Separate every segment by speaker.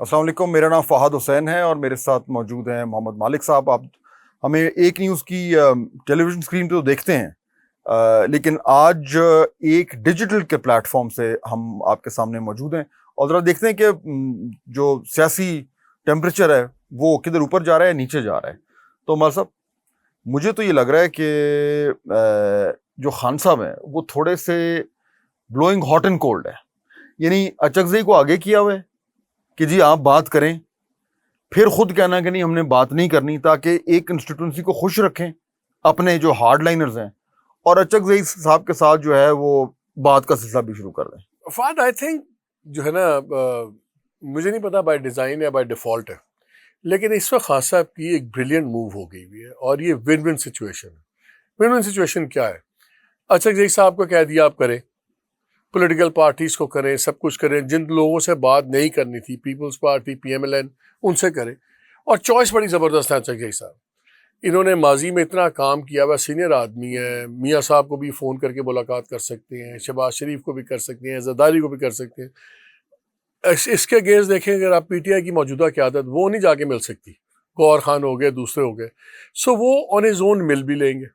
Speaker 1: السلام علیکم، میرا نام فہد حسین ہے اور میرے ساتھ موجود ہیں محمد مالک صاحب. آپ ہمیں ایک نیوز کی ٹیلی ویژن اسکرین پہ تو دیکھتے ہیں، لیکن آج ایک ڈیجیٹل کے پلیٹ فارم سے ہم آپ کے سامنے موجود ہیں اور ذرا دیکھتے ہیں کہ جو سیاسی ٹیمپریچر ہے وہ کدھر اوپر جا رہا ہے نیچے جا رہا ہے. تو عمر صاحب، مجھے تو یہ لگ رہا ہے کہ جو خان صاحب ہیں وہ تھوڑے سے بلوئنگ ہاٹ اینڈ کولڈ ہے. یعنی اچکزئی کو آگے کیا ہوا ہے کہ جی آپ بات کریں، پھر خود کہنا کہ نہیں ہم نے بات نہیں کرنی، تاکہ ایک کنسٹیٹوئنسی کو خوش رکھیں اپنے جو ہارڈ لائنرز ہیں، اور اچکزئی صاحب کے ساتھ جو ہے وہ بات کا سلسلہ بھی شروع کر دیں.
Speaker 2: فہد آئی تھنک جو ہے نا، مجھے نہیں پتا بائی ڈیزائن یا بائی ڈیفالٹ ہے، لیکن اس وقت خان صاحب کی ایک بریلینٹ موو ہو گئی ہوئی ہے اور یہ ون ون سچویشن ہے. ون ون سچویشن کیا ہے؟ اچکزئی صاحب کو کہہ دیا آپ کریں، پولیٹیکل پارٹیز کو کریں، سب کچھ کریں، جن لوگوں سے بات نہیں کرنی تھی، Peoples Party, P M L N, ان سے کریں. اور چوائس بڑی زبردست ہے اچکزئی صاحب. انہوں نے ماضی میں اتنا کام کیا ہوا، سینئر آدمی ہے، میاں صاحب کو بھی فون کر کے ملاقات کر سکتے ہیں، شہباز شریف کو بھی کر سکتے ہیں، زرداری کو بھی کر سکتے ہیں. اس کے گیز دیکھیں اگر آپ پی ٹی آئی کی موجودہ قیادت، وہ نہیں جا کے مل سکتی. گوہر خان ہو گئے، دوسرے ہو گئے، سو وہ آن اے زون مل بھی لیں گے.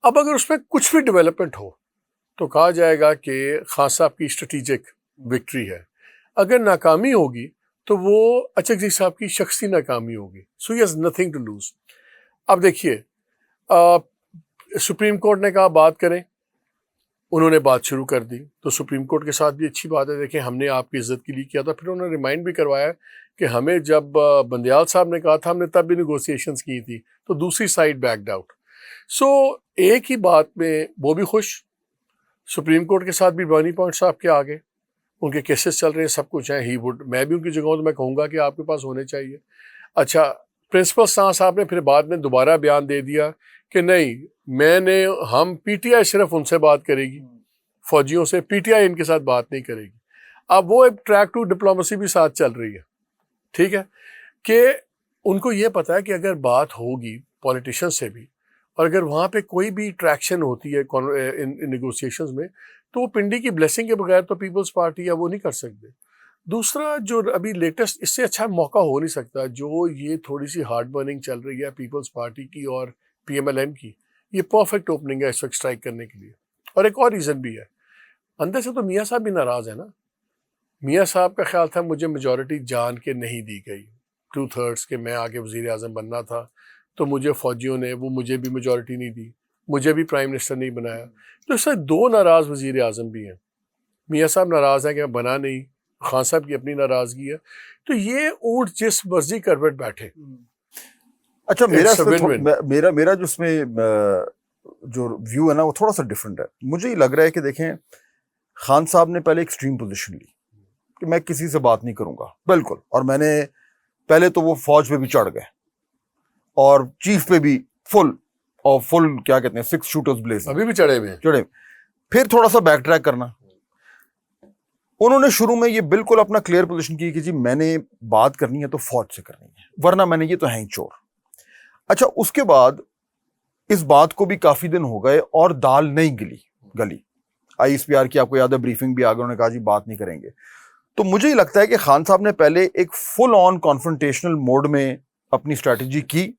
Speaker 2: اب اگر اس میں کچھ بھی ڈیولپمنٹ ہو تو کہا جائے گا کہ خان صاحب کی اسٹریٹجک وکٹری ہے. اگر ناکامی ہوگی تو وہ اچکزئی صاحب کی شخصی ناکامی ہوگی. So he has nothing to lose. اب دیکھیے، سپریم کورٹ نے کہا بات کریں، انہوں نے بات شروع کر دی، تو سپریم کورٹ کے ساتھ بھی اچھی بات ہے. دیکھیں، ہم نے آپ کی عزت کے لیے کیا تھا. پھر انہوں نے ریمائنڈ بھی کروایا کہ ہمیں جب بندیال صاحب نے کہا تھا، ہم نے تب بھی نیگوسیشنز کی تھی، تو دوسری سائڈ بیکڈ آؤٹ. سو ایک ہی بات میں وہ بھی خوش، سپریم کورٹ کے ساتھ بھی بانی پوائنٹ صاحب کے آگے ان کے کیسز چل رہے ہیں، سب کچھ ہیں. ہی وڈ، میں بھی ان کی جگہ تو میں کہوں گا کہ آپ کے پاس ہونے چاہیے. اچھا، پرنسپل صاحب نے پھر بعد میں دوبارہ بیان دے دیا کہ نہیں، ہم پی ٹی آئی صرف ان سے بات کرے گی، فوجیوں سے، پی ٹی آئی ان کے ساتھ بات نہیں کرے گی. اب وہ ایک ٹریک ٹو ڈپلومیسی بھی ساتھ چل رہی ہے، ٹھیک ہے، کہ ان کو یہ پتا ہے کہ اگر بات ہوگی پولیٹیشین سے بھی، اور اگر وہاں پہ کوئی بھی ٹریکشن ہوتی ہے نیگوسیشنز میں، تو وہ پنڈی کی بلیسنگ کے بغیر تو پیپلز پارٹی یا وہ نہیں کر سکتے. دوسرا جو ابھی لیٹسٹ، اس سے اچھا موقع ہو نہیں سکتا، جو یہ تھوڑی سی ہارڈ برننگ چل رہی ہے پیپلز پارٹی کی اور پی ایم ایل این کی، یہ پرفیکٹ اوپننگ ہے اس وقت اسٹرائک کرنے کے لیے. اور ایک اور ریزن بھی ہے، اندر سے تو میاں صاحب بھی ناراض ہے نا. میاں صاحب کا خیال تھا مجھے میجورٹی جان کے نہیں دی گئی، 2/3 کہ میں آگے وزیر اعظم بننا تھا، تو مجھے فوجیوں نے مجھے بھی میجورٹی نہیں دی، مجھے بھی پرائم منسٹر نہیں بنایا. تو اس سے دو ناراض وزیر اعظم بھی ہیں. میاں صاحب ناراض ہیں کہ میں بنا نہیں، خان صاحب کی اپنی ناراضگی ہے. تو یہ اونٹ جس مرضی کروٹ بیٹھے.
Speaker 1: اچھا، میرا جو اس میں جو ویو ہے نا وہ تھوڑا سا ڈفرینٹ ہے. مجھے یہ لگ رہا ہے کہ دیکھیں، خان صاحب نے پہلے ایکسٹریم پوزیشن لی کہ میں کسی سے بات نہیں کروں گا بالکل، اور میں نے پہلے تو وہ فوج پہ بھی چڑھ گئے اور چیف پہ بھی فل کیا کہتے ہیں 6 شوٹرز بلیز،
Speaker 2: ابھی بھی چڑھے ہوئے.
Speaker 1: پھر تھوڑا سا بیک ٹریک کرنا. انہوں نے شروع میں یہ بالکل اپنا کلیئر پوزیشن کی کہ جی میں نے بات کرنی ہے تو فوج سے کرنی ہے، ورنہ میں نے یہ تو ہیں ہی چور. اچھا، اس کے بعد اس بات کو بھی کافی دن ہو گئے اور دال نہیں گلی. آئی ایس پی آر کی آپ کو یاد ہے بریفنگ بھی آ گئی، انہوں نے کہا جی بات نہیں کریں گے. تو مجھے یہ لگتا ہے کہ خان صاحب نے پہلے ایک فل آن کانفرنٹیشنل موڈ میں اپنی اسٹریٹجی کی.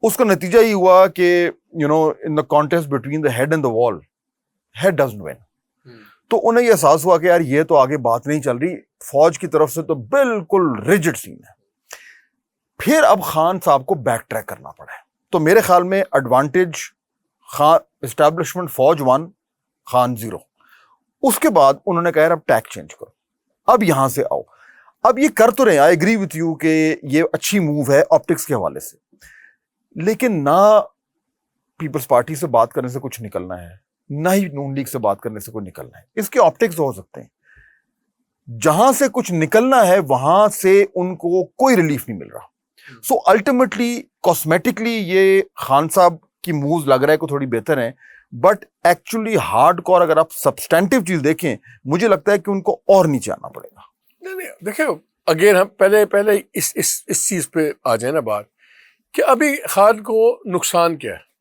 Speaker 1: اس کا نتیجہ یہ ہوا کہ in the contest between the head and the wall, head doesn't one. تو انہیں یہ احساس ہوا کہ یار یہ تو آگے بات نہیں چل رہی، فوج کی طرف سے تو بالکل ریجڈ سین ہے. پھر اب خان صاحب کو بیک ٹریک کرنا پڑا ہے. تو میرے خیال میں ایڈوانٹیج خان اسٹیبلشمنٹ فوج 1، خان 0. اس کے بعد انہوں نے کہا یار اب ٹیک چینج کرو، اب یہاں سے آؤ. اب یہ کر تو رہے ہیں، آئی ایگری وتھ یو کہ یہ اچھی موو ہے آپٹکس کے حوالے سے، لیکن نہ پیپلز پارٹی سے بات کرنے سے کچھ نکلنا ہے، نہ ہی نون لیگ سے بات کرنے سے کوئی نکلنا ہے. اس کے آپٹکس ہو سکتے ہیں، جہاں سے کچھ نکلنا ہے وہاں سے ان کو کوئی ریلیف نہیں مل رہا. سو الٹیمیٹلی کاسمیٹکلی یہ خان صاحب کی مووز لگ رہا ہے کہ تھوڑی بہتر ہیں، بٹ ایکچولی ہارڈ کور اگر آپ سبسٹینٹیو چیز دیکھیں، مجھے لگتا ہے کہ ان کو اور نیچے آنا پڑے گا.
Speaker 2: نہیں، دیکھیں اگین ہم پہلے اس چیز پہ آ جائیں نا بات، کہ ابھی خان کو نقصان کیا ہے.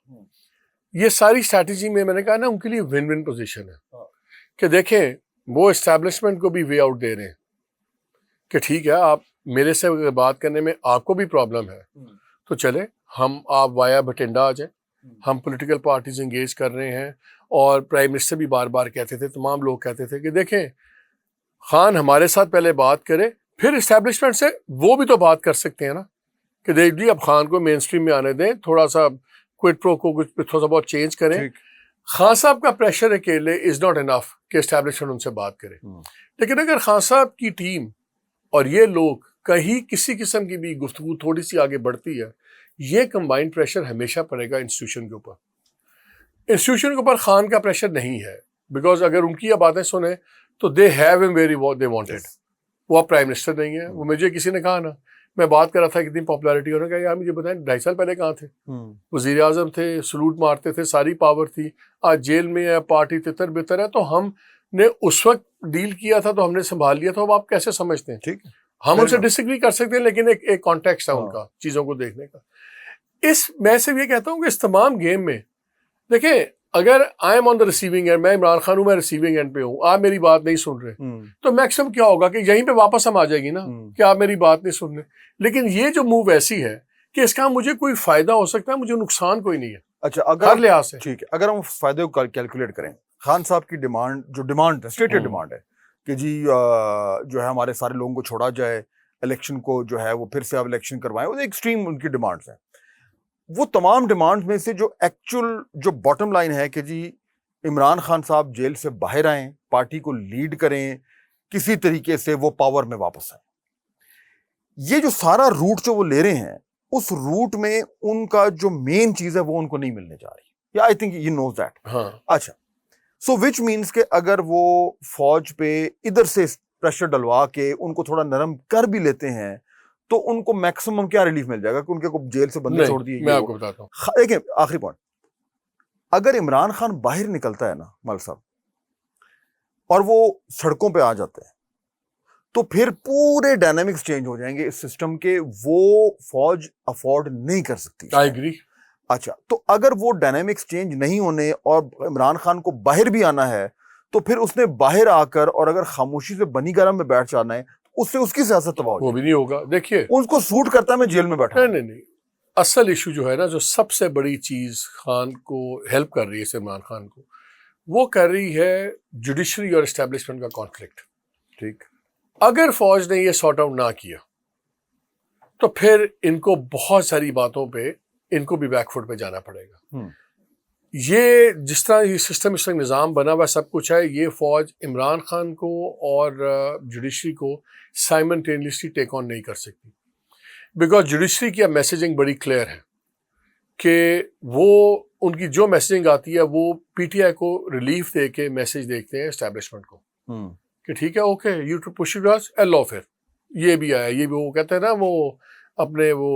Speaker 2: یہ ساری اسٹریٹجی میں نے کہا نا ان کے لیے ون ون پوزیشن ہے، کہ دیکھیں وہ اسٹیبلشمنٹ کو بھی وے آؤٹ دے رہے ہیں، کہ ٹھیک ہے آپ میرے سے بات کرنے میں آپ کو بھی پرابلم ہے تو چلے ہم آپ وایا بٹنڈا آ جائیں, ہم پولیٹیکل پارٹیز انگیج کر رہے ہیں. اور پرائم منسٹر بھی بار بار کہتے تھے, تمام لوگ کہتے تھے کہ دیکھیں خان ہمارے ساتھ پہلے بات کرے, پھر اسٹیبلشمنٹ سے وہ بھی تو بات کر سکتے ہیں نا کہ دیکھ جی اب خان کو مین اسٹریم میں آنے دیں, تھوڑا سا کوئٹ پرو کو کچھ تھوڑا سا بہت چینج کریں. خان صاحب کا پریشر اکیلے از ناٹ انف کہ اسٹیبلشمنٹ ان سے بات کرے, لیکن اگر خان صاحب کی ٹیم اور یہ لوگ کہیں کسی قسم کی بھی گفتگو تھوڑی سی آگے بڑھتی ہے, یہ کمبائنڈ پریشر ہمیشہ پڑے گا انسٹیٹیوشن کے اوپر. انسٹیٹیوشن کے اوپر خان کا پریشر نہیں ہے, بیکاز اگر ان کی یہ باتیں سنیں تو they have am very they wanted. وہ اب پرائم منسٹر نہیں ہے. وہ مجھے کسی نے کہا نا, میں بات کر رہا تھا کتنی پاپولیرٹی ہونے کا, یار مجھے بتائیں 2.5 سال پہلے کہاں تھے؟ وزیر اعظم تھے, سلوٹ مارتے تھے, ساری پاور تھی, آج جیل میں ہے, پارٹی تتر بتر ہے. تو ہم نے اس وقت ڈیل کیا تھا تو ہم نے سنبھال لیا تھا. اب آپ کیسے سمجھتے ہیں؟
Speaker 1: ٹھیک,
Speaker 2: ہم ان سے ڈس ایگری کر سکتے ہیں, لیکن ایک کانٹیکسٹ ہے ان کا چیزوں کو دیکھنے کا. میں صرف یہ کہتا ہوں کہ اس تمام گیم میں دیکھیں, اگر I am on the receiving end, میں عمران خان ہوں, میں ریسیونگ اینڈ پہ ہوں, آپ میری بات نہیں سن رہے, تو میکسیمم کیا ہوگا کہ یہیں پہ واپس ہم آ جائے گی نا کہ آپ میری بات نہیں سن رہے. لیکن یہ جو موو ایسی ہے کہ اس کا مجھے کوئی فائدہ ہو سکتا ہے, مجھے نقصان کوئی نہیں ہے.
Speaker 1: اچھا,
Speaker 2: ہر
Speaker 1: اگر
Speaker 2: لحاظ سے
Speaker 1: ٹھیک ہے, اگر ہم فائدے کو کیلکولیٹ کریں, خان صاحب کی ڈیمانڈ جو ڈیمانڈ ہے, اسٹیٹڈ ڈیمانڈ ہے کہ جی جو ہے ہمارے سارے لوگوں کو چھوڑا جائے, الیکشن کو جو ہے وہ پھر سے آپ الیکشن کروائیں, وہ ایکسٹریم ان کی ڈیمانڈس ہیں. وہ تمام ڈیمانڈ میں سے جو ایکچوئل جو باٹم لائن ہے کہ جی عمران خان صاحب جیل سے باہر آئیں, پارٹی کو لیڈ کریں, کسی طریقے سے وہ پاور میں واپس آئیں, یہ جو سارا روٹ جو وہ لے رہے ہیں, اس روٹ میں ان کا جو مین چیز ہے وہ ان کو نہیں ملنے جا رہی. یا I think you knows that. اچھا, سو وچ مینس کہ اگر وہ فوج پہ ادھر سے پریشر ڈلوا کے ان کو تھوڑا نرم کر بھی لیتے ہیں تو ان کو میکسیمم کیا ریلیف مل جائے گا کہ ان کے کو جیل سے بندے چھوڑ دیے.
Speaker 2: میں آپ کو بتاتا ہوں,
Speaker 1: دیکھیں آخری پوائنٹ, اگر عمران خان باہر نکلتا ہے نا ملک صاحب, اور وہ سڑکوں پہ آ جاتے ہیں, تو پھر پورے ڈائنامکس چینج ہو جائیں گے اس سسٹم کے, وہ فوج افورڈ نہیں کر سکتی.
Speaker 2: I agree.
Speaker 1: اچھا, تو اگر وہ ڈائنامکس چینج نہیں ہونے اور عمران خان کو باہر بھی آنا ہے تو پھر اس نے باہر آ کر اور اگر خاموشی سے بنی گرم میں بیٹھ جانا ہے, اس سے اس کی سیاست تباہ ہو
Speaker 2: وہ بھی نہیں ہوگا. دیکھیے
Speaker 1: اس کو سوٹ کرتا ہے میں جیل میں بیٹھا.
Speaker 2: نہیں, اصل ایشو جو ہے نا, جو سب سے بڑی چیز خان کو ہیلپ کر رہی ہے, عمران خان کو, وہ کر رہی ہے جوڈیشری اور اسٹیبلشمنٹ کا کانفلکٹ. ٹھیک, اگر فوج نے یہ سارٹ آؤٹ نہ کیا تو پھر ان کو بہت ساری باتوں پہ ان کو بھی بیک فٹ پہ جانا پڑے گا. یہ جس طرح یہ سسٹم اس طرح نظام بنا ہوا سب کچھ ہے, یہ فوج عمران خان کو اور جوڈیشری کو سائمنٹینیسلی ٹیک آن نہیں کر سکتی, بیکاز جوڈیشری کی اب میسیجنگ بڑی کلیئر ہے کہ وہ ان کی جو میسیجنگ آتی ہے وہ پی ٹی آئی کو ریلیف دے کے میسیج دیکھتے ہیں اسٹیبلشمنٹ کو کہ ٹھیک ہے okay you to push you guys love. پھر یہ بھی آیا, یہ بھی وہ کہتے ہیں نا, وہ اپنے وہ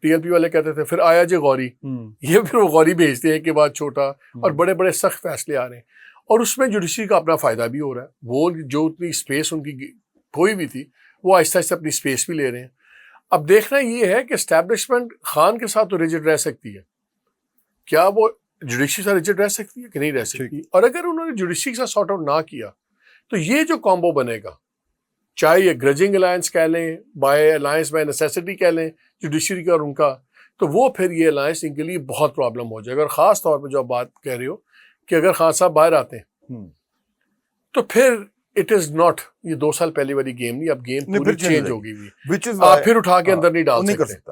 Speaker 2: ٹی ایل پی والے کہتے تھے پھر آیا جی غوری, یہ پھر وہ غوری بھیجتے ہیں کہ بعد چھوٹا, اور بڑے بڑے سخت فیصلے آ رہے ہیں, اور اس میں جوڈیشری کا اپنا فائدہ بھی ہو رہا ہے. وہ جو اتنی اسپیس ان کی کھوئی بھی تھی وہ آہستہ آہستہ اپنی اسپیس بھی لے رہے ہیں. اب دیکھنا یہ ہے کہ اسٹیبلشمنٹ خان کے ساتھ تو ریجڈ رہ سکتی ہے, کیا وہ جوڈیشری سے ریجڈ رہ سکتی ہے کہ نہیں رہ سکتی. اور اگر انہوں نے جوڈیشری کے ساتھ سارٹ آؤٹ نہ کیا تو یہ جو کامبو بنے گا, چاہے یہ گرجنگ الائنس کہہ لیں, بائی الائنس بائی نیسیسٹی کہہ لیں جوڈیشری کا اور ان کا, تو وہ پھر یہ الائنس ان کے لیے بہت پرابلم ہو جائے گا. اور خاص طور پہ جو آپ بات کہہ رہے ہو کہ اگر خان صاحب باہر آتے ہیں تو پھر اٹ از ناٹ یہ 2 سال پہلے والی گیم نہیں, اب گیم پوری چینج ہوگی. آپ پھر اٹھا کے اندر نہیں ڈال سکتے.